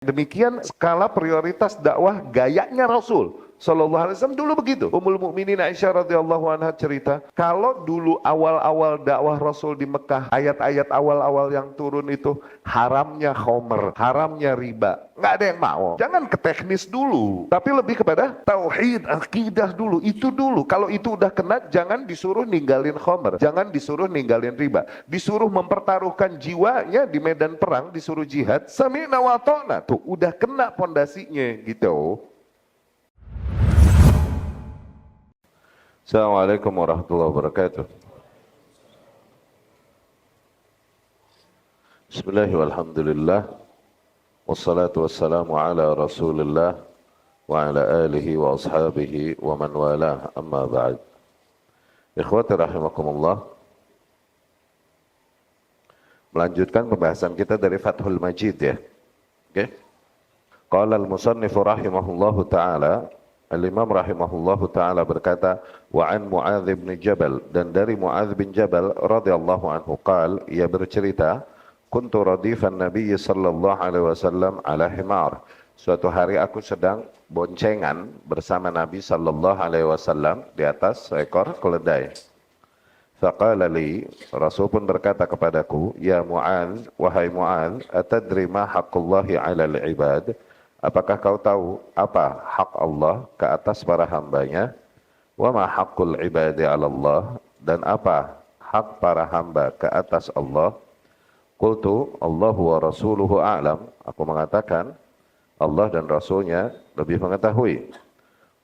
Demikian skala prioritas dakwah gayanya Rasul Sallallahu Alaihi Wasallam dulu begitu. Ummul Mukminin Aisyah radhiyallahu anha cerita, kalau dulu awal-awal dakwah Rasul di Mekah, ayat-ayat awal-awal yang turun itu haramnya khomer, haramnya riba, nggak ada yang mau. Jangan ke teknis dulu, tapi lebih kepada tauhid, akidah dulu. Itu dulu. Kalau itu udah kena, jangan disuruh ninggalin khomer, jangan disuruh ninggalin riba, disuruh mempertaruhkan jiwanya di medan perang, disuruh jihad. Sami'na wa ta'na, tuh udah kena pondasinya gitu. Assalamualaikum warahmatullahi wabarakatuh. Bismillah walhamdulillah. Wassalatu wassalamu ala rasulillah wa ala alihi wa ashabihi wa man walah, amma ba'd. Ikhwati rahimakumullah. Melanjutkan pembahasan kita dari Fathul Majid ya. Oke. Qala al-musannifu rahimahullahu ta'ala, Al-Imam rahimahullahu ta'ala berkata, wa an Mu'adz bin Jabal, dan dari Mu'adz bin Jabal radhiyallahu anhu qal, ia bercerita, kuntu radifan Nabi sallallahu alaihi wasallam ala himar. Suatu hari aku sedang boncengan bersama Nabi sallallahu alaihi wasallam di atas seekor keledai. Faqala li, Rasul pun berkata kepadaku, ya Mu'adz, wahai Mu'adz, atadri ma haqqullahi 'alal 'ibad? Apakah kau tahu apa hak Allah ke atas para hambanya? Wa ma haqqul ibadi 'ala Allah, dan apa hak para hamba ke atas Allah? Qultu Allahu wa rasuluhu a'lam. Aku mengatakan Allah dan Rasulnya lebih mengetahui.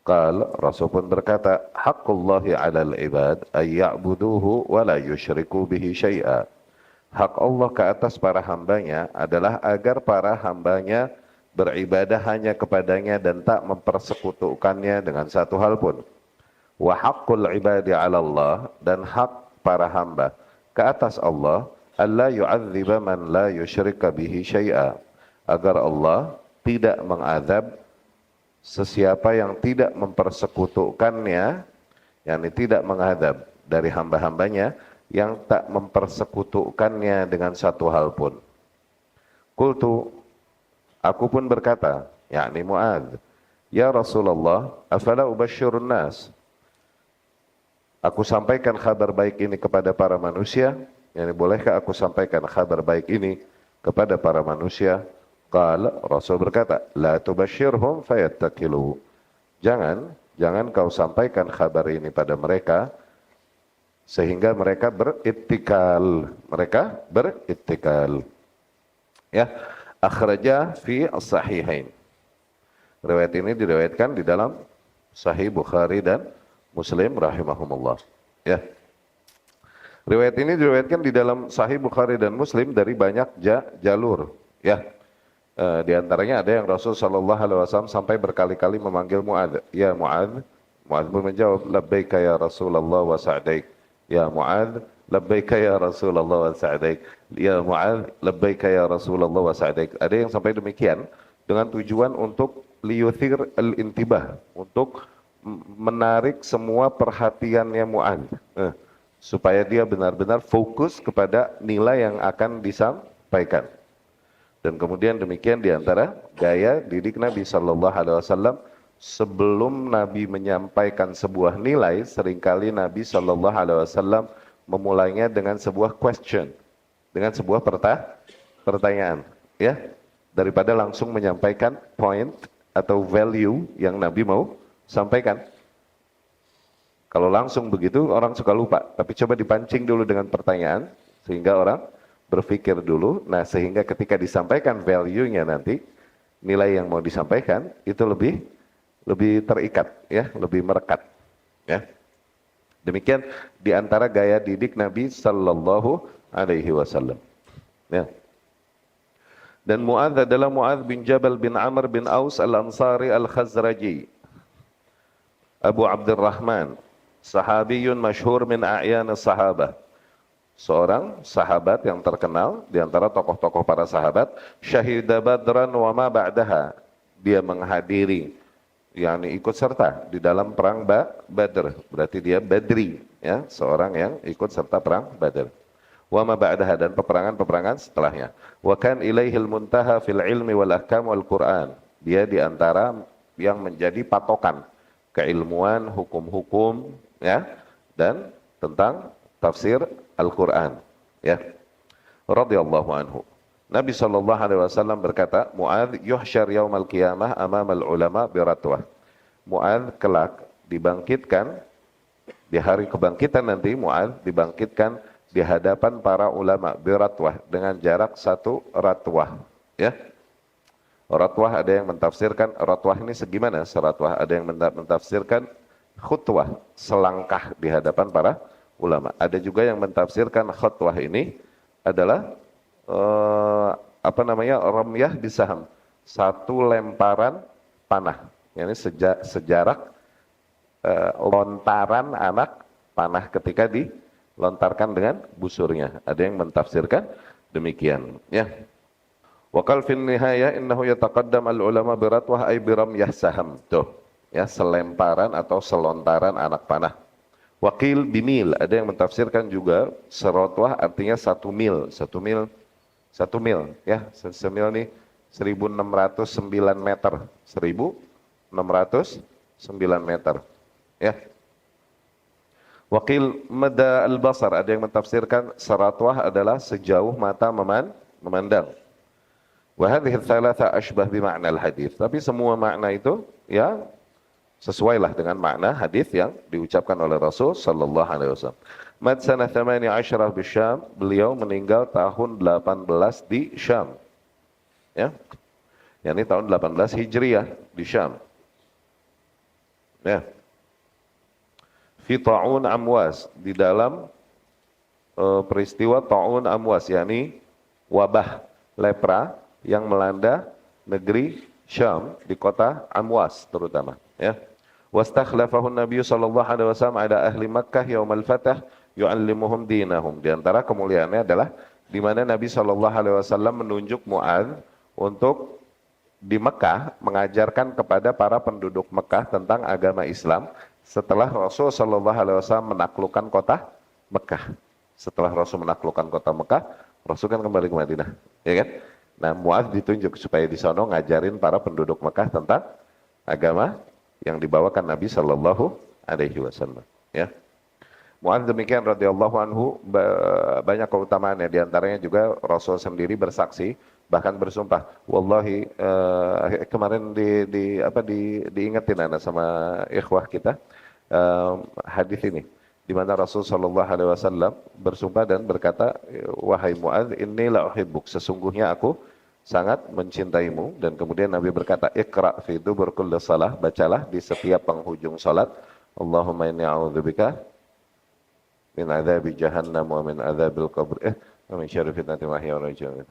Qal, Rasul pun berkata, haqqullahi 'alal ibad ay ya'buduhu wa la yusyriku bihi syai'a. Hak Allah ke atas para hambanya adalah agar para hambanya beribadah hanya kepadanya dan tak mempersekutukannya dengan satu hal pun. Wa haqqul ibadi 'ala Allah, dan hak para hamba ke atas Allah, alla yu'adziba man la yusyrika bihi syai'a, agar Allah tidak mengadab sesiapa yang tidak mempersekutukannya, yakni tidak mengadab dari hamba-hambanya yang tak mempersekutukannya dengan satu hal pun. Qultu, aku pun berkata, yakni Mu'adz, ya Rasulullah, afala ubasyirun nas? Aku sampaikan kabar baik ini kepada para manusia, yakni bolehkah aku sampaikan kabar baik ini kepada para manusia? Qala, Rasul berkata, la tubasyirhum fayattakilu. Jangan kau sampaikan kabar ini pada mereka sehingga mereka berittikal. Ya. Akhraja fi as-sahihain. Riwayat ini diriwayatkan di dalam Sahih Bukhari dan Muslim rahimahumullah. Ya. Riwayat ini diriwayatkan di dalam Sahih Bukhari dan Muslim dari banyak jalur. Ya. Di antaranya ada yang Rasul sallallahu alaihi wasallam sampai berkali-kali memanggil Mu'adz. Ya Mu'adz. Mu'adz pun menjawab, labbaika ya Rasulullah wa sa'daik. Ya Mu'adz, labbaika ya Rasulullah wa sa'daik. Ya Mu'adz, labbaika ya Rasulullah wa sa'daik. Ada yang sampai demikian dengan tujuan untuk liyuthir al-intibah, untuk menarik semua perhatiannya Mu'adz, supaya dia benar-benar fokus kepada nilai yang akan disampaikan. Dan kemudian demikian diantara gaya didik Nabi sallallahu alaihi wasallam, sebelum Nabi menyampaikan sebuah nilai, seringkali Nabi sallallahu alaihi wasallam memulainya dengan sebuah question, dengan sebuah pertanyaan, ya, daripada langsung menyampaikan point atau value yang Nabi mau sampaikan. Kalau langsung begitu orang suka lupa, tapi coba dipancing dulu dengan pertanyaan sehingga orang berpikir dulu. Nah, sehingga ketika disampaikan value-nya nanti, nilai yang mau disampaikan itu lebih terikat, ya, lebih merekat, ya. Demikian diantara gaya didik Nabi sallallahu alaihi wasallam. Ya. Dan Mu'adz adalah Mu'adz bin Jabal bin Amr bin Aus al-Ansari al-Khazraji, Abu Abdurrahman, sahabiyun masyhur min a'yan as-sahabah. Seorang sahabat yang terkenal di antara tokoh-tokoh para sahabat. Syahida Badran wa ma ba'daha. Dia menghadiri, yakni ikut serta di dalam perang Badr. Berarti dia Badri, ya, seorang yang ikut serta perang Badr. wa ma ba'daha, dan peperangan-peperangan setelahnya. Wa kan ilaihil muntaha fil ilmi wal ahkam wal Qur'an. Dia di antara yang menjadi patokan keilmuan, hukum-hukum, ya, dan tentang tafsir Al-Qur'an, ya. Radhiyallahu anhu. Nabi sallallahu alaihi wasallam berkata, Mu'adz yuhsyar yaumal qiyamah amamal ulama biratwah. Mu'adz kelak dibangkitkan di hari kebangkitan nanti, Mu'adz dibangkitkan di hadapan para ulama biratwah dengan jarak 1 ratwah, ya. Ratwah ada yang mentafsirkan ratwah ini segimana seratwah, ada yang mentafsirkan khutwah, selangkah di hadapan para ulama. Ada juga yang mentafsirkan khutwah ini adalah ramyah bisaham, satu lemparan panah. Ini sejarak lontaran anak panah ketika dilontarkan dengan busurnya. Ada yang mentafsirkan demikian, ya. Wa qal fil nihayah innahu yataqaddam al ulama biratwah ay biramyah saham. Tuh, ya, selemparan atau selontaran anak panah. Waqil bimil, ada yang mentafsirkan juga serotwah artinya 1 mil, 1 mil, ya, semil nih 1609 meter, 1609 meter, ya. Waqil mada al-basar, ada yang mentafsirkan seratwah adalah sejauh mata memandang. Wa hadhihi thalatha ashbah bi ma'na al-hadits. Tapi semua makna itu, ya, sesuailah dengan makna hadis yang diucapkan oleh Rasul sallallahu alaihi wasallam. Mat sanah 18 di Syam, beliau meninggal tahun 18 di Syam. Ya. Yani tahun 18 Hijriah di Syam. Ya. Fi ta'un Amwas, di dalam peristiwa ta'un Amwas, yakni wabah lepra yang melanda negeri Syam di kota Amwas terutama, ya. Wastakhlafahu Nabi sallallahu alaihi wasallam ala ahli Makkah yaumal fath yu'allimuhum dinahum. Di antara kemuliaannya adalah di mana Nabi sallallahu alaihi wasallam menunjuk Mu'adz untuk di Mekah mengajarkan kepada para penduduk Mekah tentang agama Islam setelah Rasul sallallahu alaihi wasallam menaklukkan kota Mekah. Setelah Rasul menaklukkan kota Mekah, Rasul kan kembali ke Madinah, ya kan? Nah, Mu'adz ditunjuk supaya di sono ngajarin para penduduk Mekah tentang agama yang dibawakan Nabi sallallahu alaihi wasallam, ya. Mu'adz demikian radhiyallahu anhu, banyak keutamaannya, di antaranya juga Rasul sendiri bersaksi, bahkan bersumpah, wallahi, kemarin diingetin anak sama ikhwah kita hadis ini, di mana Rasul sallallahu alaihi wasallam bersumpah dan berkata, wahai Mu'adz, inni la uhibbuk, sesungguhnya aku sangat mencintaimu. Dan kemudian Nabi berkata, iqra fi dubur kulli shalah, bacalah di setiap penghujung salat, Allahumma inni a'udzubika min adzabi jahannam wa min adzabil qabr wa min syarri fitnatil mahya wal mamat.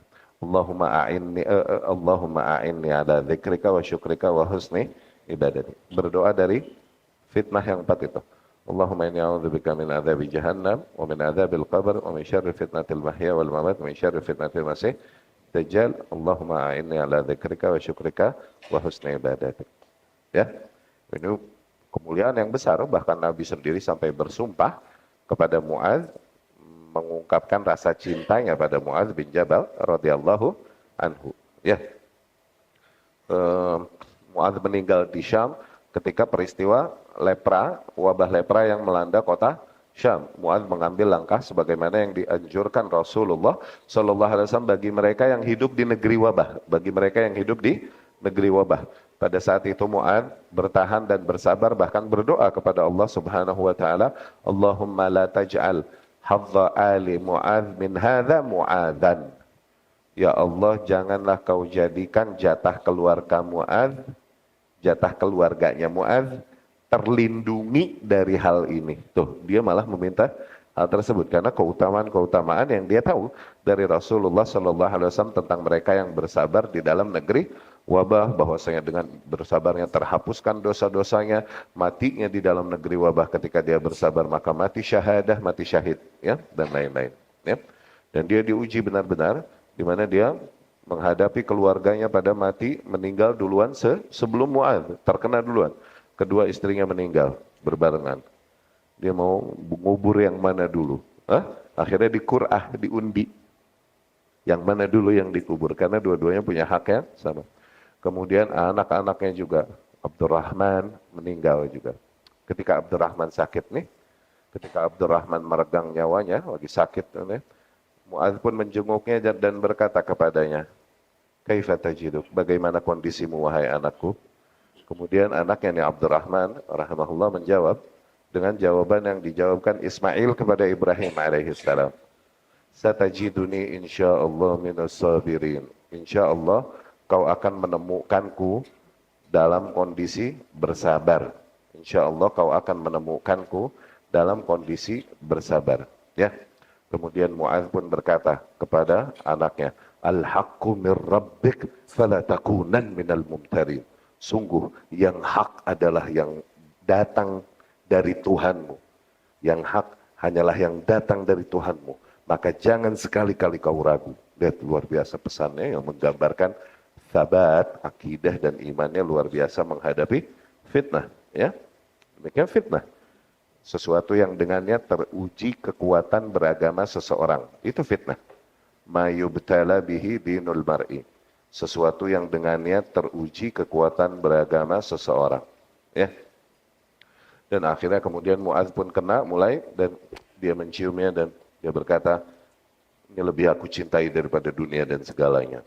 Allahumma a'inni ala dzikrika wa syukrika wa husni ibadati. Berdoa dari fitnah yang 4 itu. Allahumma inni a'udzubika min adzabi jahannam wa min adzabil qabr wa min syarri fitnatil mahya wal mamat wa min syarri fitnatil masih dajjal. Allahumma a'inni ala dzikrika wa syukrika wa husni ibadatik. Ya. Ini kemuliaan yang besar, bahkan Nabi sendiri sampai bersumpah kepada Mu'adz, mengungkapkan rasa cintanya pada Mu'adz bin Jabal radhiyallahu anhu. Ya. Mu'adz meninggal di Syam ketika peristiwa lepra, wabah lepra yang melanda kota Syam. Mu'adz mengambil langkah sebagaimana yang dianjurkan Rasulullah sallallahu alaihi wasallam bagi mereka yang hidup di negeri wabah, bagi mereka yang hidup di negeri wabah. Pada saat itu Mu'adz bertahan dan bersabar, bahkan berdoa kepada Allah Subhanahu wa taala, Allahumma la taj'al hadza ali Mu'adz min hadza Mu'adzan. Ya Allah, janganlah kau jadikan jatah keluarga Mu'adz, jatah keluarganya Mu'adz terlindungi dari hal ini. Tuh, dia malah meminta hal tersebut karena keutamaan-keutamaan yang dia tahu dari Rasulullah sallallahu alaihi wasallam tentang mereka yang bersabar di dalam negeri wabah, bahwasanya dengan bersabarnya terhapuskan dosa-dosanya, matinya di dalam negeri wabah ketika dia bersabar maka mati syahadah, mati syahid, ya, dan lain-lain, ya. Dan dia diuji benar-benar di mana dia menghadapi keluarganya pada mati, meninggal duluan sebelum Mu'adz, terkena duluan. Kedua istrinya meninggal berbarengan. Dia mau ngubur yang mana dulu? Akhirnya dikur'ah, diundi. Yang mana dulu yang dikubur, karena dua-duanya punya hak yang sama. Kemudian anak-anaknya juga, Abdurrahman meninggal juga. Ketika Abdurrahman sakit nih, ketika Abdurrahman meregang nyawanya, lagi sakit nih, Mu'adz pun menjenguknya dan berkata kepadanya, Kaifa tajiduk, bagaimana kondisimu wahai anakku? Kemudian anaknya nih Abdurrahman rahimahullah menjawab dengan jawaban yang dijawabkan Ismail kepada Ibrahim alaihissalam. Satajiduni insyaallah minas sabirin. Insyaallah kau akan menemukanku dalam kondisi bersabar. Insyaallah kau akan menemukanku dalam kondisi bersabar. Ya. Kemudian Mu'adz pun berkata kepada anaknya, Al-haqqu mir rabbik fala takunan minal mumtarin. Sungguh yang hak adalah yang datang dari Tuhanmu. Yang hak hanyalah yang datang dari Tuhanmu. Maka jangan sekali-kali kau ragu. Lihat luar biasa pesannya yang menggambarkan sabat, akidah dan imannya luar biasa menghadapi fitnah. Ya, demikian fitnah. Sesuatu yang dengannya teruji kekuatan beragama seseorang. Itu fitnah. Ma yubtala bihi dinul mar'i. Sesuatu yang dengannya teruji kekuatan beragama seseorang. Ya. Dan akhirnya kemudian Mu'adz pun kena mulai dan dia menciumnya dan dia berkata, ini lebih aku cintai daripada dunia dan segalanya.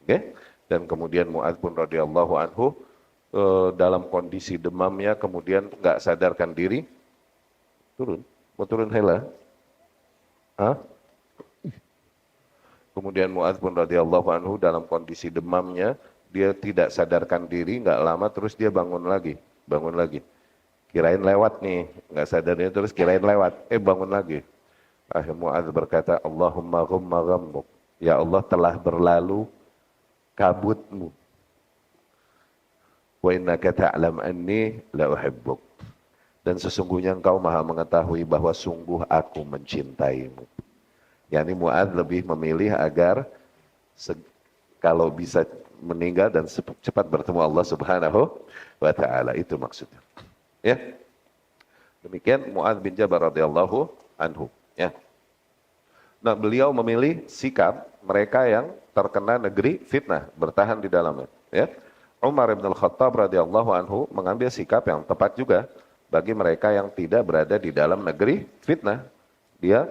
Oke? Dan kemudian Mu'adz pun radhiyallahu anhu dalam kondisi demamnya kemudian enggak sadarkan diri. Mau turun hela? Hah? Kemudian Mu'adz pun radhiyallahu anhu dalam kondisi demamnya, dia tidak sadarkan diri, enggak lama terus dia bangun lagi. Kirain lewat nih, enggak sadarnya terus kirain lewat, bangun lagi. Akhirnya Mu'adz berkata, Allahumma ghumma ghammuk. Ya Allah telah berlalu kabutmu. Wa innaka ta'lam anni la uhibbuk. Dan sesungguhnya engkau maha mengetahui bahwa sungguh aku mencintaimu. Yani Mu'adz lebih memilih agar kalau bisa meninggal dan cepat bertemu Allah Subhanahu wa ta'ala. Itu maksudnya. Ya. Demikian Mu'adz bin Jabal radhiyallahu anhu. Ya. Nah, beliau memilih sikap mereka yang terkena negeri fitnah, bertahan di dalamnya. Ya. Umar bin Al-Khattab radhiyallahu anhu mengambil sikap yang tepat juga bagi mereka yang tidak berada di dalam negeri fitnah. Dia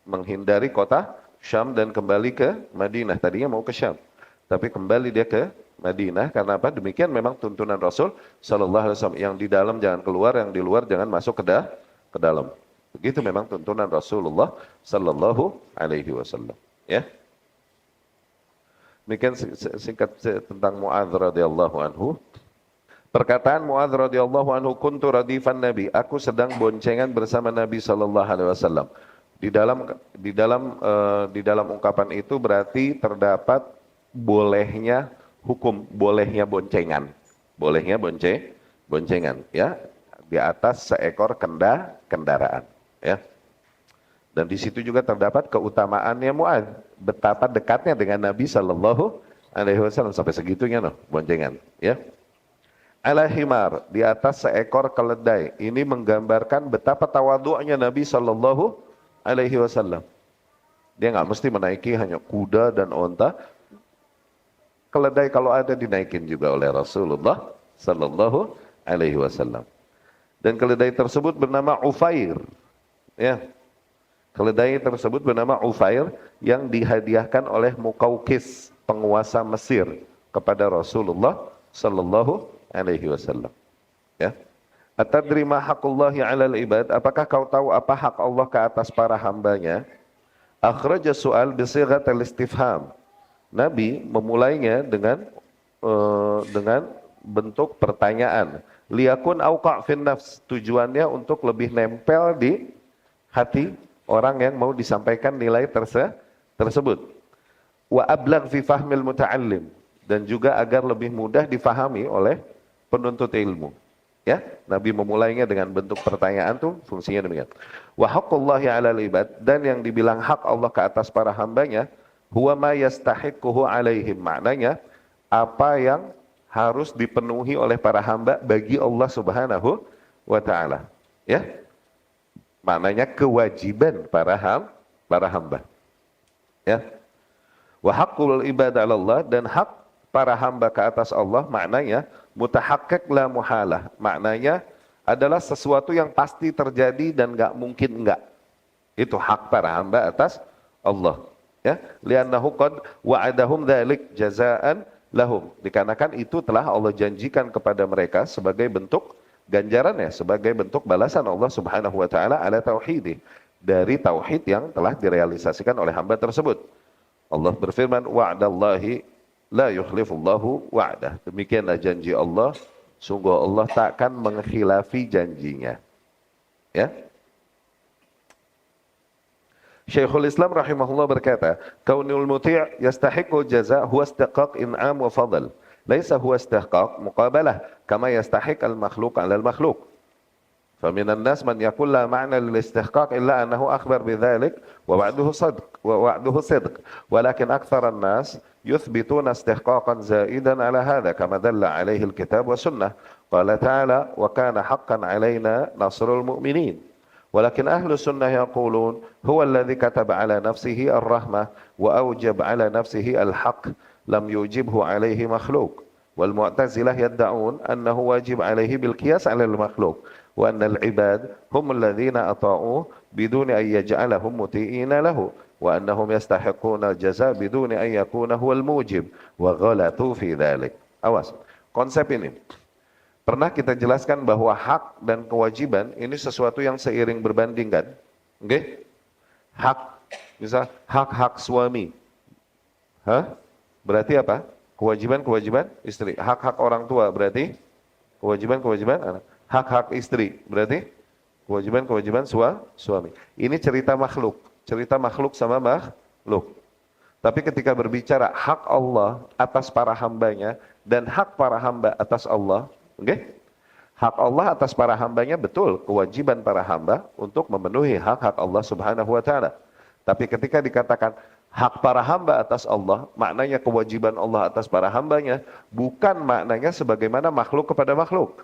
menghindari kota Syam dan kembali ke Madinah. Tadinya mau ke Syam, tapi kembali dia ke Madinah. Karena apa? Demikian memang tuntunan Rasul Sallallahu Alaihi Wasallam. Yang di dalam jangan keluar, yang di luar jangan masuk ke dalam. Begitu memang tuntunan Rasulullah Sallallahu Alaihi Wasallam. Ya. Demikian singkat tentang Mu'adz radhiyallahu anhu. Perkataan Mu'adz radhiyallahu anhu, kuntu radifan Nabi, aku sedang boncengan bersama Nabi sallallahu alaihi wasallam. Di dalam ungkapan itu berarti terdapat bolehnya hukum, bolehnya boncengan. Bolehnya boncengan, ya, di atas seekor kendaraan, ya. Dan di situ juga terdapat keutamaannya Mu'adz, betapa dekatnya dengan Nabi sallallahu alaihi wasallam sampai segitunya boncengan, ya. Ala himar, di atas seekor keledai. Ini menggambarkan betapa tawadhu'nya Nabi sallallahu alaihi wasallam. Dia nggak mesti menaiki hanya kuda dan onta. Keledai kalau ada dinaikin juga oleh Rasulullah sallallahu alaihi wasallam. Dan keledai tersebut bernama Ufair. Ya. Keledai tersebut bernama Ufair yang dihadiahkan oleh Muqawqis, penguasa Mesir, kepada Rasulullah sallallahu alaihi wasallam. Ya. Atadri ma haqqullahi 'alal ibad? Apakah kau tahu apa hak Allah ke atas para hambanya? Akhraja su'al bi sighatil istifham. Nabi memulainya dengan bentuk pertanyaan. Liyakun auqa' fin nafs. Tujuannya untuk lebih nempel di hati orang yang mau disampaikan nilai tersebut. Wa ablagh fi fahmil muta'allim. Dan juga agar lebih mudah difahami oleh penuntut ilmu. Ya, Nabi memulainya dengan bentuk pertanyaan tuh fungsinya demikian. Wa haqqullahi 'alal ibad, dan yang dibilang hak Allah ke atas para hambanya, huwa ma yastahiquhu 'alaihim, maknanya apa yang harus dipenuhi oleh para hamba bagi Allah Subhanahu wa taala. Ya. Maknanya kewajiban para para hamba. Ya. Wa haqqul ibad 'ala Allah, dan hak para hamba ke atas Allah maknanya mutahaqqiq la muhalah. Maknanya adalah sesuatu yang pasti terjadi dan enggak mungkin enggak. Itu hak para hamba atas Allah. Ya, li'annahu qad wa'adahum dzalik jazaan lahum. Dikarenakan itu telah Allah janjikan kepada mereka sebagai bentuk ganjarannya, sebagai bentuk balasan Allah Subhanahu wa taala ala tauhidih, dari tauhid yang telah direalisasikan oleh hamba tersebut. Allah berfirman, wa'dallahi la yukhlifullahu wa'dah. Demikianlah janji Allah, sungguh Allah takkan mengkhilafi janjinya. Ya. Syekhul Islam rahimahullah berkata, kaunul muti' yastahiqul jaza' huwa istihqaq in'am wa fadl. Laisa huwa istihqaq muqabalah kama yastahiq al-makhluq 'ala al-makhluq. فمن الناس من يقول لا معنى للاستحقاق إلا أنه أخبر بذلك ووعده صدق ولكن أكثر الناس يثبتون استحقاقا زائدا على هذا كما دل عليه الكتاب والسنة. قال تعالى وكان حقا علينا نصر المؤمنين. ولكن أهل السنة يقولون هو الذي كتب على نفسه الرحمة وأوجب على نفسه الحق لم يوجبه عليه مخلوق. والمعتزلة يدعون أنه واجب عليه بالقياس على المخلوق وأن العباد هم الذين أطاعوه بدون أن يجعلهم مطيعين له وأنهم يستحقون الجزاء بدون أن يكون هو الموجب وغلطوا في ذلك. Awas, konsep ini pernah kita jelaskan bahwa hak dan kewajiban ini sesuatu yang seiring berbanding kan? Oke? Hak, misal hak-hak suami. Berarti apa? Kewajiban-kewajiban istri. Hak-hak orang tua berarti kewajiban-kewajiban anak. Hak-hak istri berarti kewajiban-kewajiban suami. Ini cerita makhluk sama makhluk. Tapi ketika berbicara hak Allah atas para hambanya dan hak para hamba atas Allah, okay? Hak Allah atas para hambanya betul, kewajiban para hamba untuk memenuhi hak-hak Allah Subhanahu wa taala. Tapi ketika dikatakan hak para hamba atas Allah, maknanya kewajiban Allah atas para hambanya, bukan maknanya sebagaimana makhluk kepada makhluk.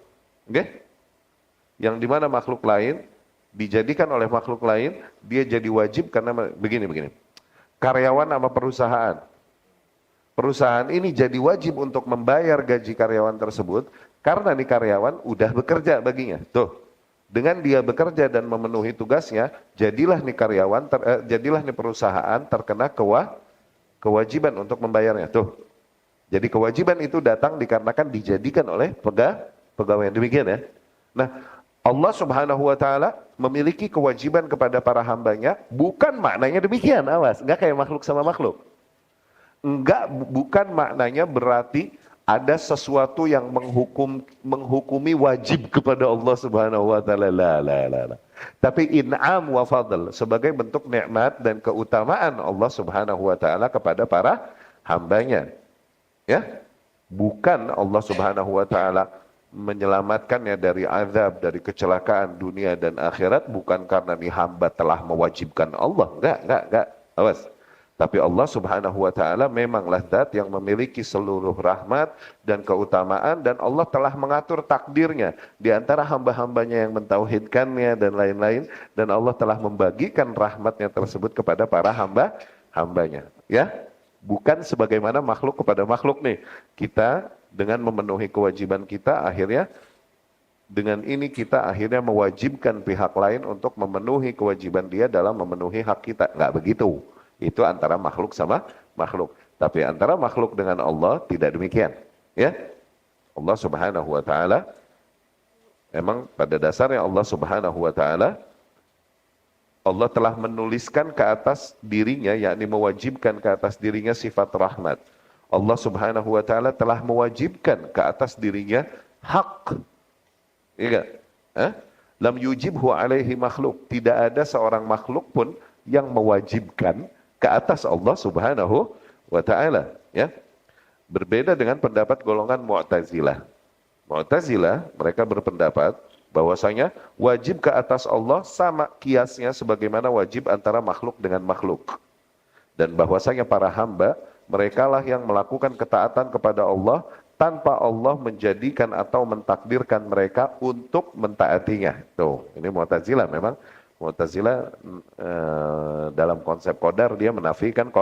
Okay? Yang dimana makhluk lain dijadikan oleh makhluk lain, dia jadi wajib karena begini. Karyawan sama perusahaan. Perusahaan ini jadi wajib untuk membayar gaji karyawan tersebut karena nih karyawan udah bekerja baginya. Tuh, dengan dia bekerja dan memenuhi tugasnya, jadilah nih karyawan, jadilah nih perusahaan terkena kewajiban untuk membayarnya. Tuh, jadi kewajiban itu datang dikarenakan dijadikan oleh pegawai yang demikian ya. Nah, Allah Subhanahu wa taala memiliki kewajiban kepada para hambanya, bukan maknanya demikian, awas, enggak kayak makhluk sama makhluk. Bukan maknanya berarti ada sesuatu yang menghukumi wajib kepada Allah Subhanahu wa taala. La. Tapi in'am wa fadl sebagai bentuk nikmat dan keutamaan Allah Subhanahu wa taala kepada para hambanya. Ya. Bukan Allah Subhanahu wa taala menyelamatkannya dari azab, dari kecelakaan dunia dan akhirat, bukan karena nih hamba telah mewajibkan Allah. Enggak. Awas. Tapi Allah Subhanahu wa taala memanglah zat yang memiliki seluruh rahmat dan keutamaan, dan Allah telah mengatur takdirnya di antara hamba-hambanya yang mentauhidkannya dan lain-lain, dan Allah telah membagikan rahmatnya tersebut kepada para hambanya. Ya, bukan sebagaimana makhluk kepada makhluk nih. Kita dengan memenuhi kewajiban kita, akhirnya dengan ini kita akhirnya mewajibkan pihak lain untuk memenuhi kewajiban dia dalam memenuhi hak kita. Enggak begitu. Itu antara makhluk sama makhluk. Tapi antara makhluk dengan Allah tidak demikian. Ya, Allah Subhanahu wa taala memang pada dasarnya Allah Subhanahu wa taala, Allah telah menuliskan ke atas dirinya, yakni mewajibkan ke atas dirinya sifat rahmat. Allah Subhanahu wa taala telah mewajibkan ke atas dirinya hak. Iya. Lam yujibhu alaihi makhluk. Tidak ada seorang makhluk pun yang mewajibkan ke atas Allah Subhanahu wa taala, ya. Berbeda dengan pendapat golongan Mu'tazilah. Mu'tazilah mereka berpendapat bahwasanya wajib ke atas Allah sama kiasnya sebagaimana wajib antara makhluk dengan makhluk. Dan bahwasanya para hamba merekalah yang melakukan ketaatan kepada Allah tanpa Allah menjadikan atau mentakdirkan mereka untuk mentaatinya. Tuh, ini Mu'tazilah memang Mu'tazilah dalam konsep qadar dia menafikan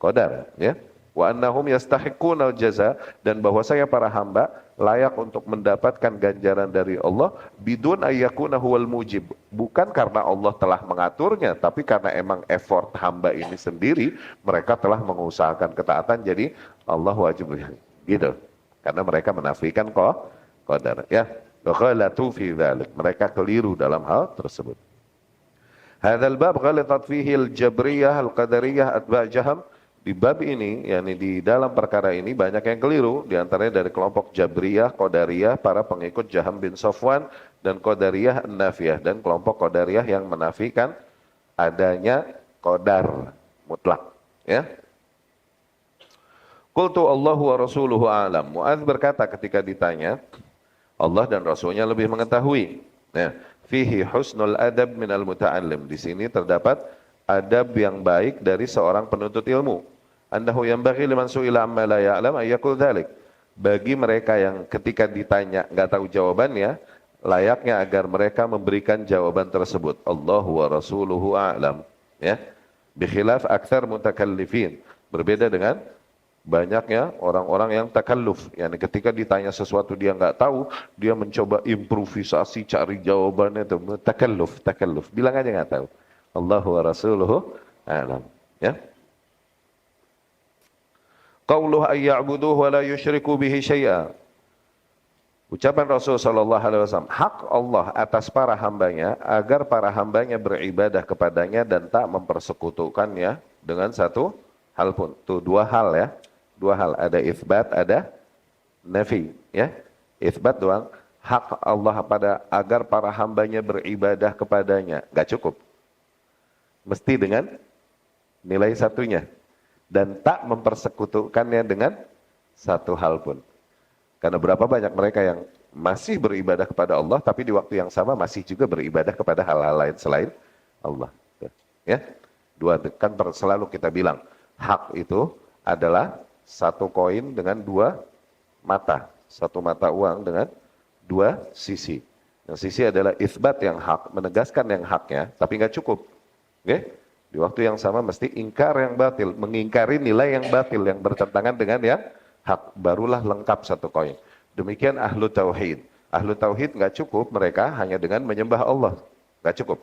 qadar, ya. Wa annahum yastahiqunal jaza, dan bahwasanya para hamba layak untuk mendapatkan ganjaran dari Allah bidun ayyakuna huwal mujib, bukan karena Allah telah mengaturnya, tapi karena emang effort hamba ini sendiri, mereka telah mengusahakan ketaatan, jadi Allah wajib gitu. Karena mereka menafikan qadar, ya. Wa ghalatu fi dzalik, mereka keliru dalam hal tersebut. Hadzal bab ghalatat fihi al-jabriyah al-qadariyah atba' Jaham. Di bab ini, yakni di dalam perkara ini banyak yang keliru, diantaranya dari kelompok Jabriyah, Qadariyah, para pengikut Jaham bin Safwan, dan Qadariyah An-Nafiyah, dan kelompok Qadariyah yang menafikan adanya qadar mutlak. Ya. Qultu Allahu wa rasuluhu a'lam. Mu'adz berkata ketika ditanya, Allah dan Rasulnya lebih mengetahui. Nah, fihi husnul adab minal muta'allim. Di sini terdapat adab yang baik dari seorang penuntut ilmu. Annahu yanbaghi liman su'ila amma la ya'lam ayyakul dzalik. Bagi mereka yang ketika ditanya enggak tahu jawabannya, layaknya agar mereka memberikan jawaban tersebut. Allahu wa rasuluhu a'lam. Ya. Bikhilaf aktsar mutakallifin. Berbeda dengan banyaknya orang-orang yang takalluf. Yani ketika ditanya sesuatu dia enggak tahu, dia mencoba improvisasi cari jawabannya itu takalluf. Bilang aja enggak tahu. Allahu wa rasuluhu a'lam. Ya. Qauluhu ayya'buduhu wa la yusyriku bihi syai'a. Ucapan Rasul sallallahu alaihi wasallam, hak Allah atas para hambanya agar para hambanya beribadah kepadanya dan tak mempersekutukannya dengan satu hal pun. Tuh dua hal ya. Dua hal, ada itsbat, ada nafi, ya. Itsbat doang, hak Allah agar para hambanya beribadah kepadanya, enggak cukup. Mesti dengan nilai satunya. Dan tak mempersekutukannya dengan satu hal pun. Karena berapa banyak mereka yang masih beribadah kepada Allah, tapi di waktu yang sama masih juga beribadah kepada hal-hal lain selain Allah. Ya, dua, kan selalu kita bilang, hak itu adalah satu koin dengan dua mata. Satu mata uang dengan dua sisi. Yang sisi adalah itsbat yang hak, menegaskan yang haknya, tapi nggak cukup. Oke? Di waktu yang sama mesti ingkar yang batil, mengingkari nilai yang batil yang bertentangan dengan yang hak, barulah lengkap satu koin. Demikian ahlu tauhid. Ahlu tauhid nggak cukup mereka hanya dengan menyembah Allah, nggak cukup.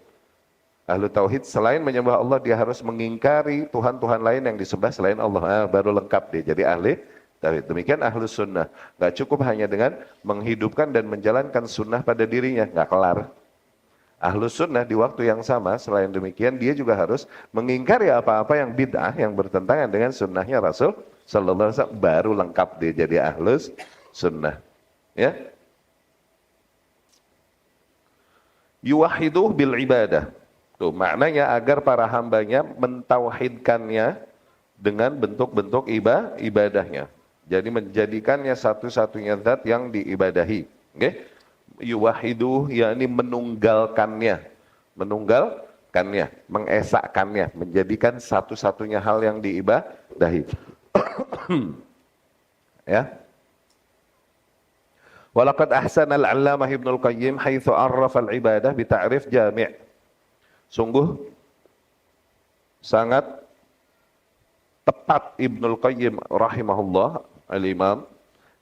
Ahlu tauhid selain menyembah Allah dia harus mengingkari Tuhan-Tuhan lain yang disembah selain Allah, baru lengkap dia jadi ahli tauhid. Demikian ahlu sunnah, nggak cukup hanya dengan menghidupkan dan menjalankan sunnah pada dirinya, nggak kelar. Ahlus sunnah di waktu yang sama, selain demikian dia juga harus mengingkari apa-apa yang bid'ah yang bertentangan dengan sunnahnya Rasul sallallahu alaihi wasallam, baru lengkap dia jadi ahlus sunnah. Ya. Yuwahiduh bil ibadah. Tuh maknanya agar para hambanya mentauhidkannya dengan bentuk-bentuk ibadahnya. Jadi menjadikannya satu-satunya zat yang diibadahi. Okay? Yuwahiduh, yakni menunggalkannya, mengesahkannya, menjadikan satu-satunya hal yang diibadahi. Ya. Walaqad ahsana al-'allamah Ibnul Qayyim haitsu 'arrafa al-ibadah bi ta'rif jami'. Sungguh sangat tepat Ibnul Qayyim rahimahullah al-Imam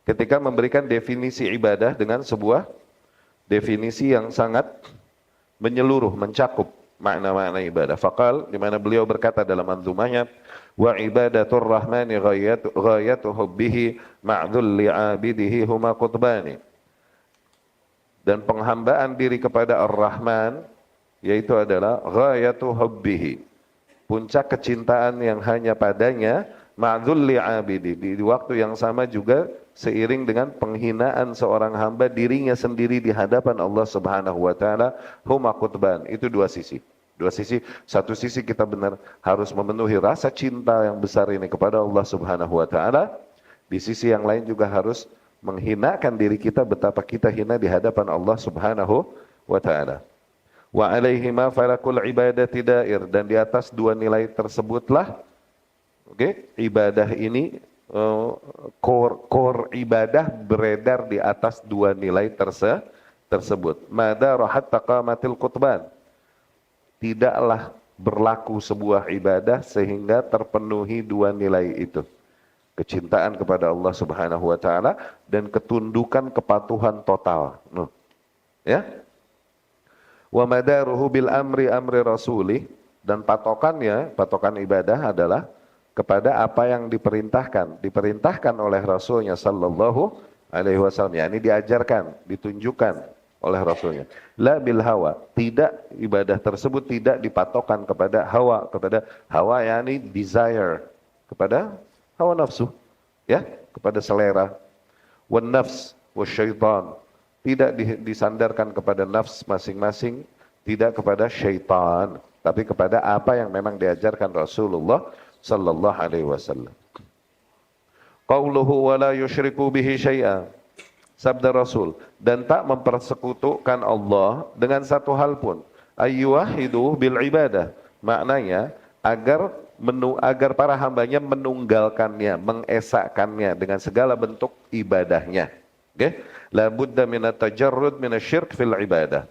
ketika memberikan definisi ibadah dengan sebuah definisi yang sangat menyeluruh, mencakup makna-makna ibadah. Faqal, di mana beliau berkata dalam manzumahnya, wa ibadatur rahmani ghayatu hubbihi ma'dzul li'abidihi huma qutbani. Dan penghambaan diri kepada Ar-Rahman yaitu adalah ghayatu hubbihi, puncak kecintaan yang hanya padanya, ma'dzul li'abidi, di waktu yang sama juga seiring dengan penghinaan seorang hamba dirinya sendiri di hadapan Allah Subhanahu wa taala, huma qutban. Itu dua sisi. Dua sisi. Satu sisi kita benar harus memenuhi rasa cinta yang besar ini kepada Allah Subhanahu wa taala. Di sisi yang lain juga harus menghinakan diri kita betapa kita hina di hadapan Allah Subhanahu wa taala. Wa alaihima falakul ibadati dair, dan di atas dua nilai tersebutlah ibadah ini core ibadah beredar di atas dua nilai tersebut. Madarahat taqamatil qutban, tidaklah berlaku sebuah ibadah sehingga terpenuhi dua nilai itu. Kecintaan kepada Allah Subhanahu wa taala dan ketundukan kepatuhan total. Ya. Wa madaruhu bil amri rasuli, dan patokan ibadah adalah kepada apa yang diperintahkan oleh Rasulnya sallallahu alaihi wasallam, yakni diajarkan, ditunjukkan oleh Rasulnya. La bil hawa, tidak, ibadah tersebut tidak dipatokkan kepada hawa yakni desire, kepada hawa nafsu, ya, kepada selera. Wan nafs wasyaitan, tidak disandarkan kepada nafs masing-masing, tidak kepada syaitan, tapi kepada apa yang memang diajarkan Rasulullah sallallahu alaihi wasallam. Qauluhu wa la yusyriku bihi syai'a, sabda Rasul, dan tak mempersekutukan Allah dengan satu hal pun. Ayyuwahidu bil ibadah, maknanya agar para hambanya menunggalkannya, mengesahkannya dengan segala bentuk ibadahnya. Okay? La budda minat tajarrud minasyirk fil ibadah.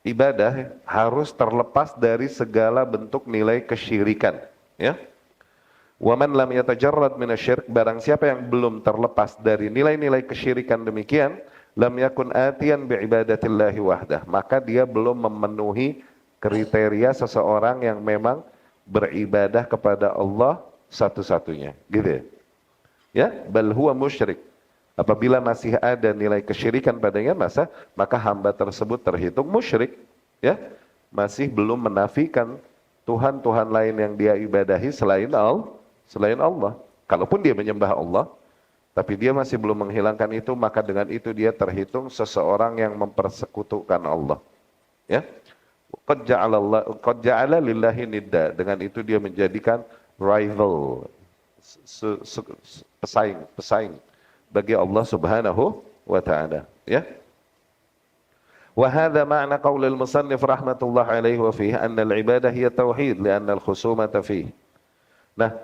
Ibadah harus terlepas dari segala bentuk nilai kesyirikan, ya. Wa man lam yatajarrad minasyirk, barang siapa yang belum terlepas dari nilai-nilai kesyirikan demikian, lam yakun atiyan bi ibadatillahi wahdah, maka dia belum memenuhi kriteria seseorang yang memang beribadah kepada Allah satu-satunya, gitu ya. Bal huwa musyrik, apabila masih ada nilai kesyirikan padanya, maka hamba tersebut terhitung musyrik, ya, masih belum menafikan Tuhan-Tuhan lain yang dia ibadahi selain Allah. Kalaupun dia menyembah Allah, tapi dia masih belum menghilangkan itu, maka dengan itu dia terhitung seseorang yang mempersekutukan Allah, ya. Qad ja'ala lillahi nidda, dengan itu dia menjadikan rival, pesaing bagi Allah Subhanahu wa taala, ya. Wa hadha ma'na qaul al-musannif rahmatullah alaihi wa fihi anna al-ibadah hiya tauhid li'anna al-khusumata fihi. Nah,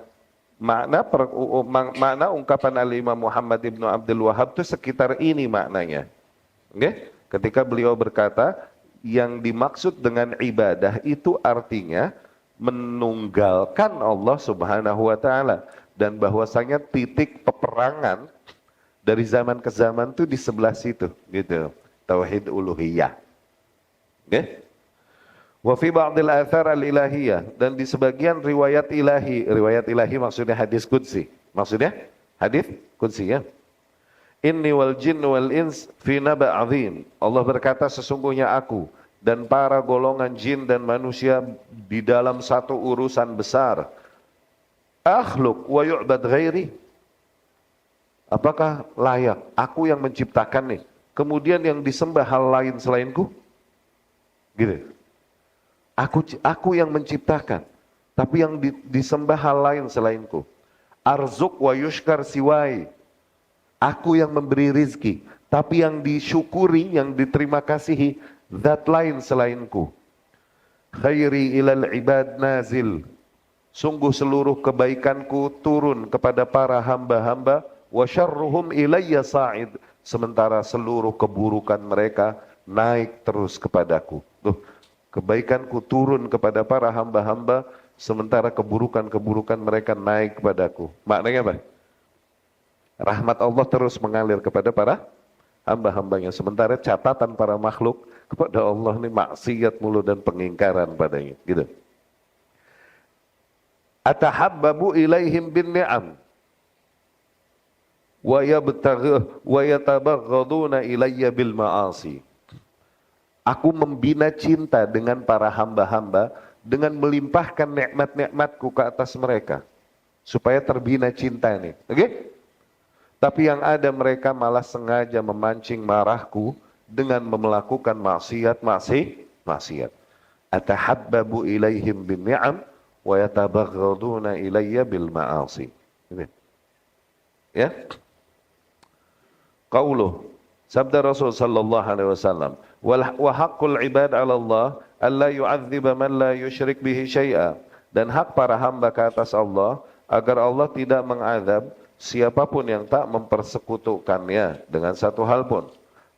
makna ungkapan al-Imam Muhammad ibnu Abdul Wahhab itu sekitar ini maknanya. Okay? Ketika beliau berkata yang dimaksud dengan ibadah itu artinya menunggalkan Allah Subhanahu wa taala, dan bahwasanya titik peperangan dari zaman ke zaman itu di sebelah situ, gitu. Tauhid uluhiyah. Okay? Wa fi ba'dil athar al-ilahiyah, dan di sebagian riwayat ilahi maksudnya hadis qudsi. Maksudnya hadis qudsi, ya. Inni wal jin wal ins fi naba' azim. Allah berkata, sesungguhnya aku dan para golongan jin dan manusia di dalam satu urusan besar. Akhluk wa yu'bad ghairi. Apakah layak aku yang menciptakan nih, kemudian yang disembah hal lain selainku? Gitu. Aku yang menciptakan, tapi yang disembah hal lain selainku. Arzuk wa yushkar siwai. Aku yang memberi rizki, tapi yang disyukuri, yang diterima kasihi, zat lain selainku. Khairi ilal ibad nazil. Sungguh seluruh kebaikanku turun kepada para hamba-hamba. Wa syarruhum ilayya sa'id. Sementara seluruh keburukan mereka naik terus kepadaku. Kebaikanku turun kepada para hamba-hamba, sementara keburukan-keburukan mereka naik kepadaku. Maknanya apa? Rahmat Allah terus mengalir kepada para hamba-hambanya, sementara catatan para makhluk kepada Allah ini maksiat mulu dan pengingkaran padanya, gitu. Atahabbabu ilaihim bin ni'am wa yatabaghaduna ilayya bil ma'asi. Aku membina cinta dengan para hamba-hamba dengan melimpahkan nikmat-nikmatku ke atas mereka supaya terbina cinta ini. Oke? Okay? Tapi yang ada mereka malah sengaja memancing marahku dengan melakukan maksiat. Atahabbabu ilaihim bin ni'am wa yatabaghaduna ilayya bil ma'asi. Ini. Ya? Qauluh, sabda Rasul sallallahu alaihi wasallam, wa haqqul ibad 'ala Allah alla yu'adziba man la yusyrik bihi syai'a, dan hak para hamba ke atas Allah agar Allah tidak mengazab siapapun yang tak mempersekutukannya dengan satu hal pun.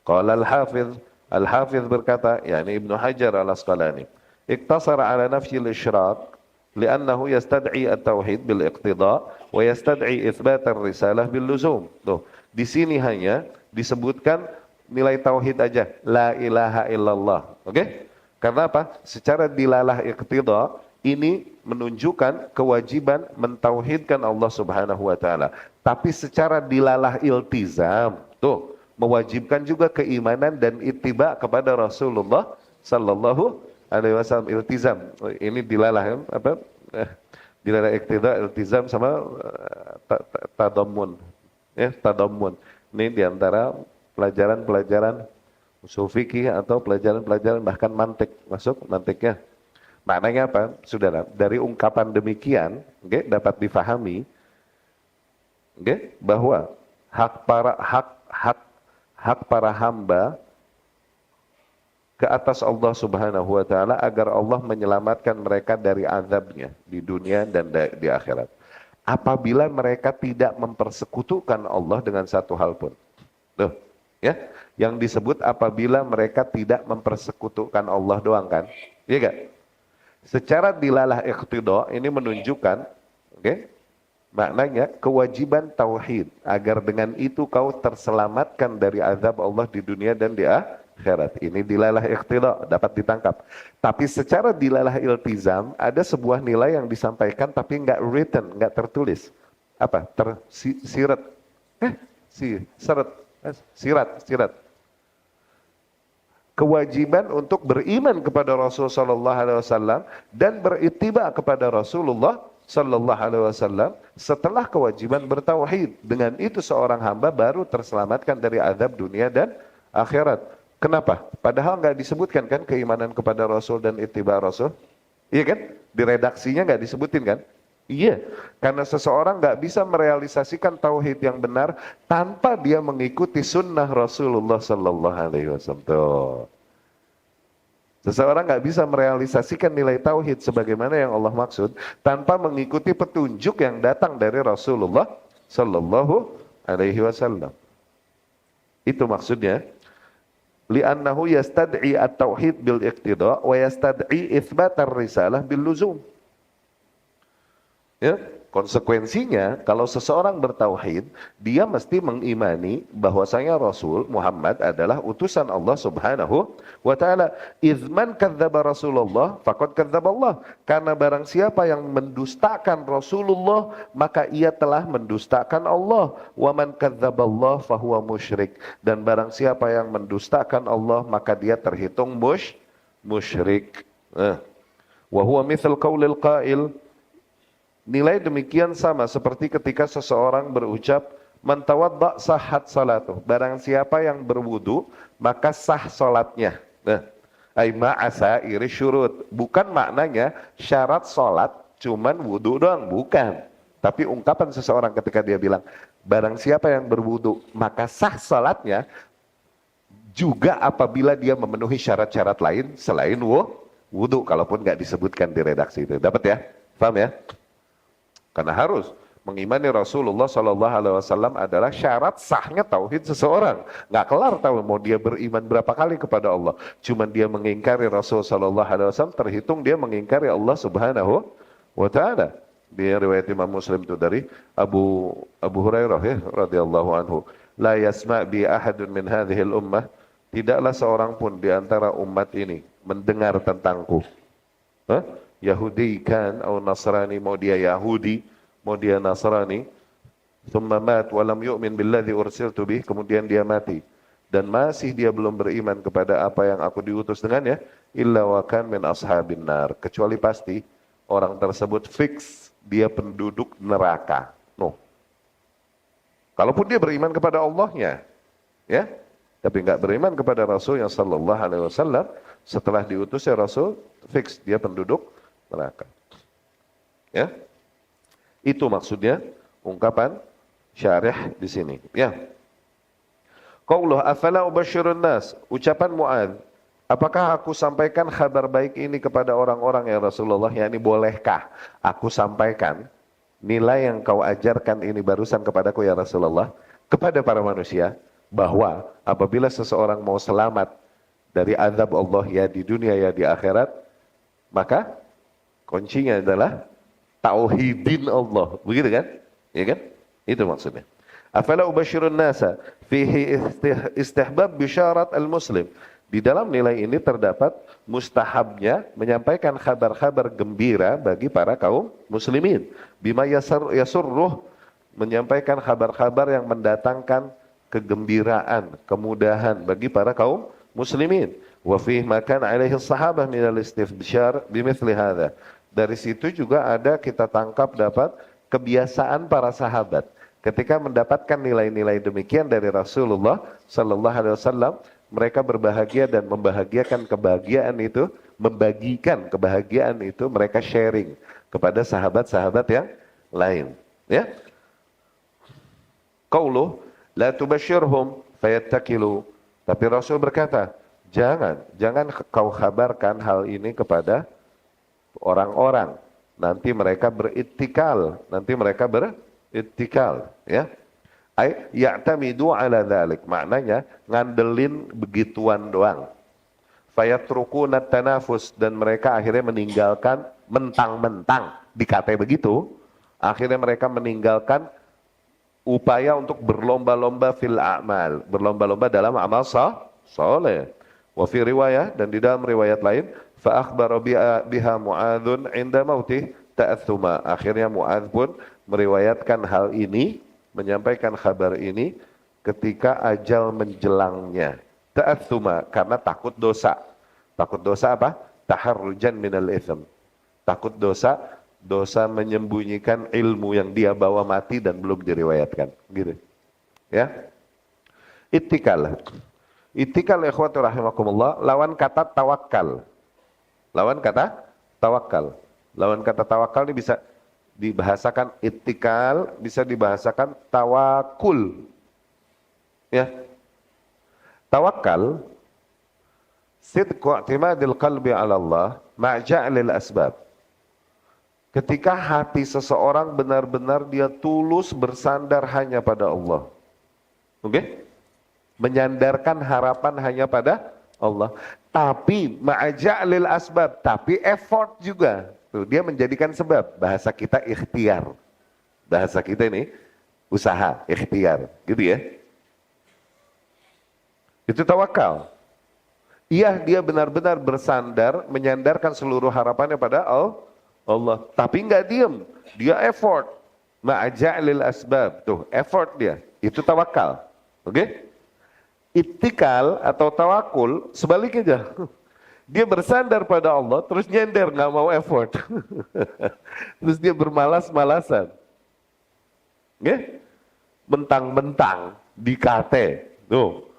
Qala al-Hafidz Al-Hafidh berkata, yakni Ibnu Hajar Al-Asqalani, iktasara ala nafyi al-isyraq li'annahu yastad'i at-tauhid bil iqtida wa yastad'i itsbat ar-risalah bil luzum. Tuh, di sini hanya disebutkan nilai tauhid aja, la ilaha illallah. Oke? Karena apa? Secara dilalah iqtida ini menunjukkan kewajiban mentauhidkan Allah Subhanahu wa taala. Tapi secara dilalah iltizam, tuh, mewajibkan juga keimanan dan ittiba kepada Rasulullah sallallahu alaihi wasallam. Iltizam. Ini dilalah kan? Apa? Dilalah iqtida, iltizam sama tadammun. Ya, tadammun. Ini diantara pelajaran-pelajaran usul fikih atau pelajaran-pelajaran bahkan mantik, masuk mantiknya. Maknanya apa? Saudara, dari ungkapan demikian, okay, dapat difahami, okay, bahwa hak para hamba ke atas Allah Subhanahu wa taala agar Allah menyelamatkan mereka dari azabnya di dunia dan di akhirat. Apabila mereka tidak mempersekutukan Allah dengan satu hal pun. Tuh, ya, yang disebut apabila mereka tidak mempersekutukan Allah doang kan? Iya enggak? Secara dilalah iqtida ini menunjukkan, okay, maknanya kewajiban tauhid agar dengan itu kau terselamatkan dari azab Allah di dunia dan di akhirat. Ini dilalah iqtida, dapat ditangkap. Tapi secara dilalah iltizam ada sebuah nilai yang disampaikan tapi enggak written, enggak tertulis. Apa? Tersirat. Sirat. Kewajiban untuk beriman kepada Rasul sallallahu alaihi wasallam dan berittiba kepada Rasulullah sallallahu alaihi wasallam setelah kewajiban bertauhid. Dengan itu seorang hamba baru terselamatkan dari azab dunia dan akhirat. Kenapa? Padahal nggak disebutkan kan keimanan kepada Rasul dan ittiba Rasul. Iya kan? Di redaksinya nggak disebutin kan? Iya, karena seseorang nggak bisa merealisasikan tauhid yang benar tanpa dia mengikuti sunnah Rasulullah Sallallahu Alaihi Wasallam. Tuh. Seseorang nggak bisa merealisasikan nilai tauhid sebagaimana yang Allah maksud tanpa mengikuti petunjuk yang datang dari Rasulullah Sallallahu Alaihi Wasallam. Itu maksudnya. Li'annahu yastad'i at-tauhid bil iqtida wa yastad'i itsbat ar-risalah bil luzum. Ya, konsekuensinya kalau seseorang bertauhid, dia mesti mengimani bahwasanya Rasul Muhammad adalah utusan Allah Subhanahu wa taala. Idzman kadzdzaba Rasulullah faqad kadzdzaba Allah. Karena barang siapa yang mendustakan Rasulullah, maka ia telah mendustakan Allah. Wa man kadzdzaba Allah fahuwa musyrik. Dan barang siapa yang mendustakan Allah, maka dia terhitung musyrik. Wa huwa mithal qaulil qail. Nilai demikian sama seperti ketika seseorang berucap man tawadda sahhat salatuh. Barang siapa yang berwudu maka sah salatnya. Nah, ai ma'asa iri syurut. Bukan maknanya syarat salat cuman wudu doang, bukan. Tapi ungkapan seseorang ketika dia bilang barang siapa yang berwudu maka sah salatnya juga apabila dia memenuhi syarat-syarat lain selain wudu, kalaupun nggak disebutkan di redaksi itu. Dapat ya? Paham ya? Karena harus mengimani Rasulullah Sallallahu Alaihi Wasallam adalah syarat sahnya tauhid seseorang. Nggak kelar tahu mau dia beriman berapa kali kepada Allah. Cuman dia mengingkari Rasul Sallallahu Alaihi Wasallam, terhitung dia mengingkari Allah Subhanahu wa Taala. Dia riwayat Imam Muslim itu dari Abu Hurairah ya radhiyallahu anhu. La yasma' bi ahadun min hadhil ummah. Tidaklah seorang pun di antara umat ini mendengar tentangku. Yahudi kan atau Nasrani, mau dia Yahudi, mau dia Nasrani, thumma mat wa lam yu'min billadzi ursiltu bih, kemudian dia mati dan masih dia belum beriman kepada apa yang aku diutus dengannya, illa wa kan min ashabin nar, kecuali pasti orang tersebut fix dia penduduk neraka. No. Kalaupun dia beriman kepada Allahnya, ya, tapi enggak beriman kepada Rasul yang sallallahu alaihi wasallam, setelah diutus ya Rasul, fix dia penduduk neraka. Ya. Itu maksudnya ungkapan syarih di sini, ya. Qauluh afala ubasyirun nas, ucapan Muadz, apakah aku sampaikan kabar baik ini kepada orang-orang ya Rasulullah, yakni bolehkah aku sampaikan nilai yang kau ajarkan ini barusan kepadaku ya Rasulullah kepada para manusia, bahwa apabila seseorang mau selamat dari azab Allah ya di dunia ya di akhirat, maka kuncinya adalah tauhidin Allah. Begitu kan? Ya kan? Itu maksudnya. Afala ubashirun nasa fihi istihbab bisyarat al-muslim. Di dalam nilai ini terdapat mustahabnya menyampaikan kabar-kabar gembira bagi para kaum muslimin. Bima yasurruh, menyampaikan kabar-kabar yang mendatangkan kegembiraan, kemudahan bagi para kaum muslimin. Wa fihi makan alaihi sahabah min al-istibsyar bimithli hadha. Dari situ juga ada kita tangkap dapat kebiasaan para sahabat ketika mendapatkan nilai-nilai demikian dari Rasulullah sallallahu alaihi wasallam, mereka berbahagia dan membahagiakan kebahagiaan itu, membagikan kebahagiaan itu, mereka sharing kepada sahabat-sahabat yang lain. Ya. Qauluh la tubashshirhum fayattakilu. Tapi Rasul berkata, jangan kau kabarkan hal ini kepada orang-orang. Nanti mereka berittikal, ya. Ya'tamidu ala dzalik, maknanya ngandelin begituan doang. Fayatrukuna tanafus, dan mereka akhirnya meninggalkan mentang-mentang dikata begitu, akhirnya mereka meninggalkan upaya untuk berlomba-lomba fil a'mal, berlomba-lomba dalam amal saleh. Wa fi riwayah, dan di dalam riwayat lain, fa akhbara biha Mu'adzun 'inda mautih ta'athuma. Akhirnya Mu'adz pun meriwayatkan hal ini, menyampaikan kabar ini ketika ajal menjelangnya. Ta'athuma, karena takut dosa. Takut dosa apa? Taharrujan minal itsm. Takut dosa, dosa menyembunyikan ilmu yang dia bawa mati dan belum diriwayatkan. Gitu. Ya. Ittikal. Ittikal ikhwatu rahimakumullah, lawan kata tawakal. Lawan kata tawakal. Lawan kata tawakal ini bisa dibahasakan ittikal, bisa dibahasakan tawakul. Ya. Tawakal sidqu i'timadil qalbi 'ala Allah ma'a ja'lil asbab. Ketika hati seseorang benar-benar dia tulus bersandar hanya pada Allah. Oke? Menyandarkan harapan hanya pada Allah. Tapi ma'a ja'lil asbab, tapi effort juga. Tuh, dia menjadikan sebab. Bahasa kita ikhtiar. Bahasa kita ini usaha, ikhtiar. Gitu ya. Itu tawakal. Iya, dia benar-benar bersandar, menyandarkan seluruh harapannya pada Allah. Tapi nggak diem. Dia effort. Ma'aja'lil asbab. Tuh, effort dia. Itu tawakal. Oke? Ittikal atau tawakul sebaliknya. Dia bersandar pada Allah, terus nyender, nggak mau effort. Terus dia bermalas-malasan. Okay? Mentang-mentang dikate. Tuh.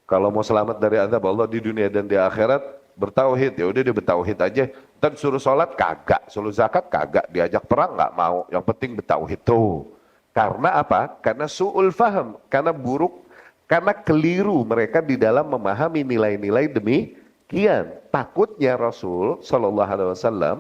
Kalau mau selamat dari azab Allah di dunia dan di akhirat, bertauhid. Ya udah dia bertauhid aja. Ntar suruh sholat kagak, suruh zakat kagak, diajak perang nggak mau. Yang penting bertauhid tuh. Karena apa? Karena su'ul faham, karena buruk, karena keliru mereka di dalam memahami nilai-nilai demikian. Takutnya Rasul Shallallahu Alaihi Wasallam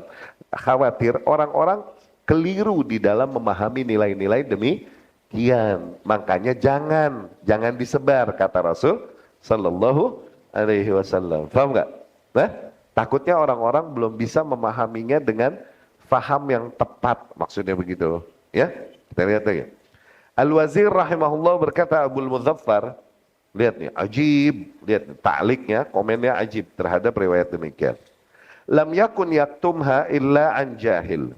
khawatir orang-orang keliru di dalam memahami nilai-nilai demikian. Makanya jangan disebar, kata Rasul Shallallahu Alaihi Wasallam. Paham nggak? Nah, takutnya orang-orang belum bisa memahaminya dengan faham yang tepat. Maksudnya begitu. Ya, kita lihat lagi. Al-Wazir rahimahullah berkata, Abul Muzaffar, lihat nih, ajib, lihat nih, ta'liknya, komennya ajib terhadap riwayat demikian. Lam yakun yaktumha illa an jahil.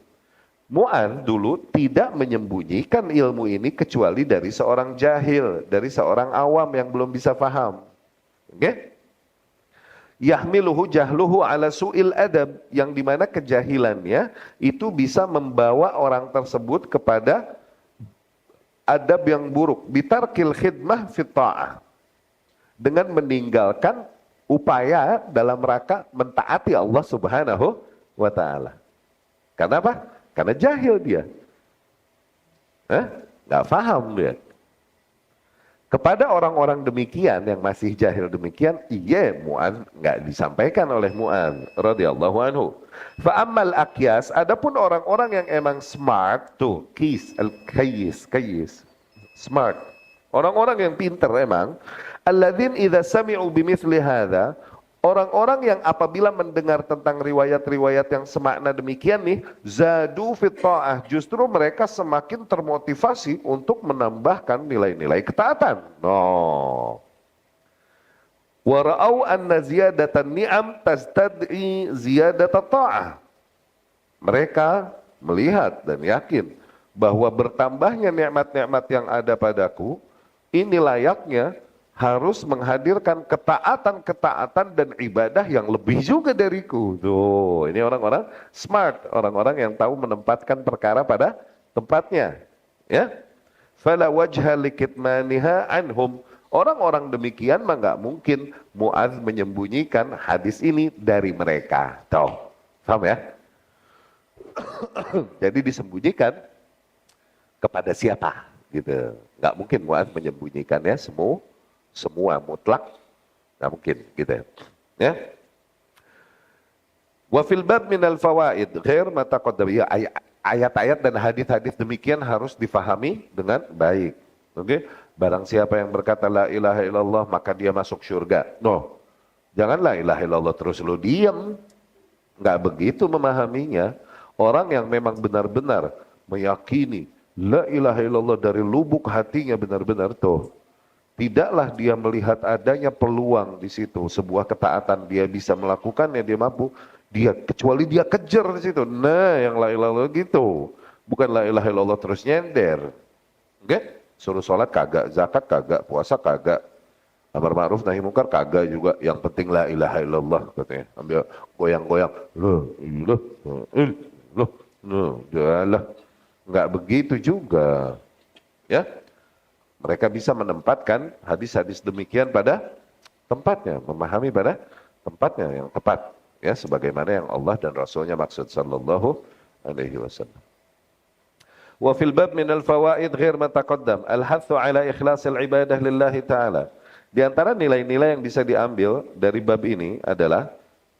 Mu'adz dulu tidak menyembunyikan ilmu ini kecuali dari seorang jahil, dari seorang awam yang belum bisa faham. Oke? Yahmiluhu jahluhu ala su'il adab, yang dimana kejahilannya itu bisa membawa orang tersebut kepada adab yang buruk, bitarkil khidmah fit ta'ah, dengan meninggalkan upaya dalam rangka mentaati Allah Subhanahu wa taala. Karena apa? Karena jahil dia. Nggak paham dia. Kepada orang-orang demikian yang masih jahil demikian, iya, Mu'adz nggak disampaikan oleh Mu'adz radhiyallahu anhu. Fa ammal aqyas, adapun orang-orang yang emang smart tuh, kayis, smart. Orang-orang yang pintar emang, Alladzin idza sami'u bimithli hadza, orang-orang yang apabila mendengar tentang riwayat-riwayat yang semakna demikian nih, zadu fit ta'ah, justru mereka semakin termotivasi untuk menambahkan nilai-nilai ketaatan. No. Wa ra'au anna ziyadatan ni'am tastad'i ziyadat ta'ah. Mereka melihat dan yakin bahwa bertambahnya nikmat-nikmat yang ada padaku ini layaknya harus menghadirkan ketaatan-ketaatan dan ibadah yang lebih juga dariku. Tuh, ini orang-orang smart, orang-orang yang tahu menempatkan perkara pada tempatnya. Ya, fala wajha likitmaniha anhum. Orang-orang demikian mah nggak mungkin Mu'adz menyembunyikan hadis ini dari mereka. Tuh, paham ya? Jadi disembunyikan kepada siapa? Gitu. Nggak mungkin Mu'adz menyembunyikannya semua mutlak, nggak mungkin gitu ya. Wa fil bab minal fawaid ghair ma taqaddam. Ya, ayat-ayat dan hadis-hadis demikian harus difahami dengan baik. Oke, barang siapa yang berkata la ilaha illallah maka dia masuk surga. No, jangan la ilaha illallah terus lu diam. Nggak begitu memahaminya. Orang yang memang benar-benar meyakini la ilaha illallah dari lubuk hatinya benar-benar tuh, tidaklah dia melihat adanya peluang di situ, sebuah ketaatan dia bisa melakukannya, dia mampu, dia kecuali dia kejar di situ. Nah, yang la ilaha illallah gitu. Bukan la ilaha illallah terus nyender. Oke? Suruh sholat kagak, zakat kagak, puasa kagak, amar ma'ruf nahi munkar kagak juga. Yang penting la ilaha illallah katanya. Ambil goyang-goyang. Loh, enggak begitu juga. Ya? Mereka bisa menempatkan hadis-hadis demikian pada tempatnya, memahami pada tempatnya yang tepat, ya, sebagaimana yang Allah dan Rasulnya maksud sallallahu alaihi wasallam. Wa fil bab min al fawaid ghair ma taqaddam al-hathu ala ikhlasil ibadah lillahi ta'ala. Di antara nilai-nilai yang bisa diambil dari bab ini adalah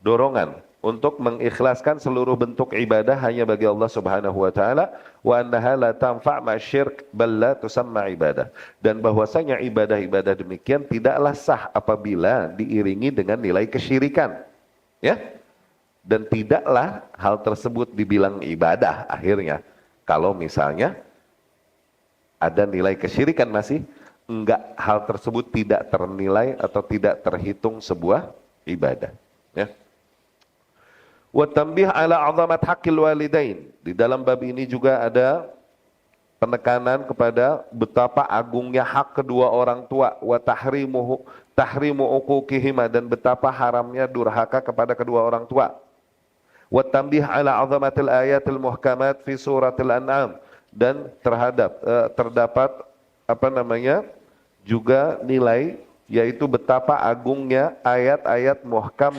dorongan untuk mengikhlaskan seluruh bentuk ibadah hanya bagi Allah Subhanahu wa taala, wa annaha la tanfa' masyirk bal la tusamma ibadah, dan bahwasanya ibadah-ibadah demikian tidaklah sah apabila diiringi dengan nilai kesyirikan, ya, dan tidaklah hal tersebut dibilang ibadah akhirnya kalau misalnya ada nilai kesyirikan masih enggak, hal tersebut tidak ternilai atau tidak terhitung sebuah ibadah, ya. Wa tanbih ala 'azamat haqqil walidain. Di dalam bab ini juga ada penekanan kepada betapa agungnya hak kedua orang tua, wa tahrimu uquqihima, dan betapa haramnya durhaka kepada kedua orang tua. Wa tanbih ala 'azamatil ayatil muhkamat fi suratil an'am, dan terdapat juga nilai, yaitu betapa agungnya ayat-ayat muhkam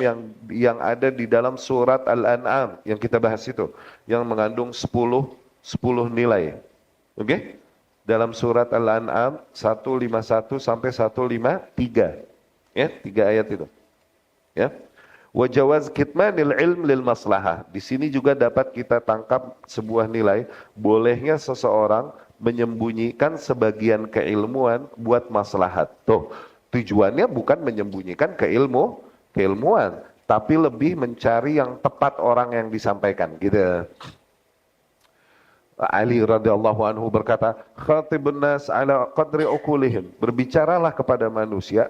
yang ada di dalam surat Al-An'am yang kita bahas itu, yang mengandung 10 nilai. Oke? Dalam surat Al-An'am 151 sampai 153. Ya, 3 ayat itu. Ya. Wa jawaz kitmanil ilm lil maslahah. Di sini juga dapat kita tangkap sebuah nilai, bolehnya seseorang menyembunyikan sebagian keilmuan buat maslahat. Tuh, tujuannya bukan menyembunyikan keilmuan, tapi lebih mencari yang tepat orang yang disampaikan, gitu. Ali radhiyallahu anhu berkata, "Khatibun nas ala qadri uqulihim." Berbicaralah kepada manusia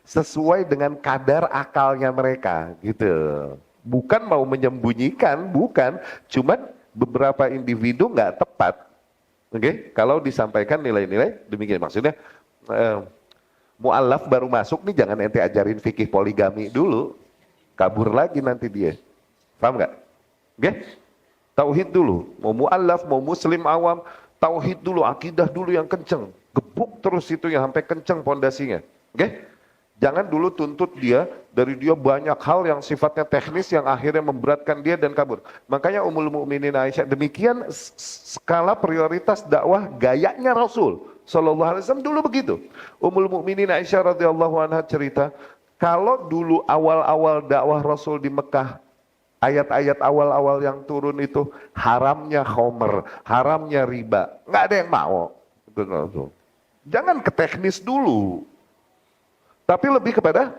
sesuai dengan kadar akalnya mereka, gitu. Bukan mau menyembunyikan, bukan, cuman beberapa individu nggak tepat. Oke, kalau disampaikan nilai-nilai demikian, maksudnya mu'alaf baru masuk nih, jangan ente ajarin fikih poligami dulu, kabur lagi nanti dia. Paham nggak? Oke? Tauhid dulu, mau mu'alaf, mau muslim awam, tauhid dulu, akidah dulu yang kenceng, gebuk terus itu yang sampai kenceng pondasinya. Oke? Jangan dulu tuntut dia, dari dia banyak hal yang sifatnya teknis yang akhirnya memberatkan dia dan kabur. Makanya Ummul Mukminin Aisyah, demikian skala prioritas dakwah gayanya Rasul Sallallahu Alaihi Wasallam dulu begitu. Ummul Mukminin Aisyah radhiyallahu anha cerita, kalau dulu awal-awal dakwah Rasul di Mekah, ayat-ayat awal-awal yang turun itu haramnya khomer, haramnya riba, nggak ada yang mau. Jangan ke teknis dulu. Tapi lebih kepada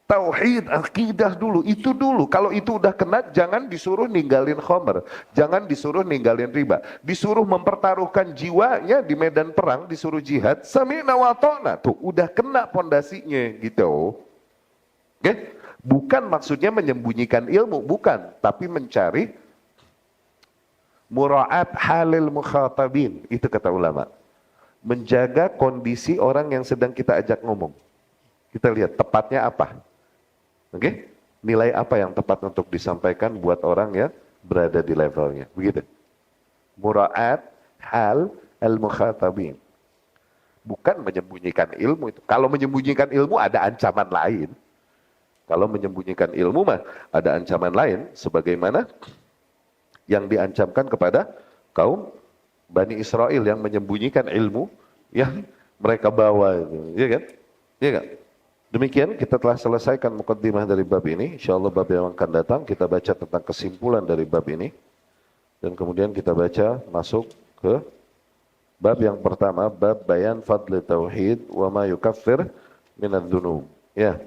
tauhid, akidah dulu, itu dulu. Kalau itu udah kena, jangan disuruh ninggalin khomer, jangan disuruh ninggalin riba, disuruh mempertaruhkan jiwanya di medan perang, disuruh jihad, sami'na wa ta'na, tuh udah kena pondasinya gitu. Oke? Bukan maksudnya menyembunyikan ilmu, bukan, tapi mencari mura'at halil mukhatabin, itu kata ulama. Menjaga kondisi orang yang sedang kita ajak ngomong. Kita lihat tepatnya apa. Oke, nilai apa yang tepat untuk disampaikan buat orang yang berada di levelnya, begitu. Mura'at hal al-mukhatabin. Bukan menyembunyikan ilmu itu. Kalau menyembunyikan ilmu ada ancaman lain. Kalau menyembunyikan ilmu mah ada ancaman lain, sebagaimana yang diancamkan kepada kaum Bani Israel yang menyembunyikan ilmu yang mereka bawa itu, ya kan? Ya kan? Demikian kita telah selesaikan mukaddimah dari bab ini. Insyaallah bab yang akan datang kita baca tentang kesimpulan dari bab ini. Dan kemudian kita baca masuk ke bab yang pertama, bab bayan fadli tauhid wa ma yukaffir minadz-dzunub. Ya.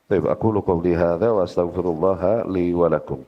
Baik, aku qawli hadza wa astaghfirullah li wa lakum.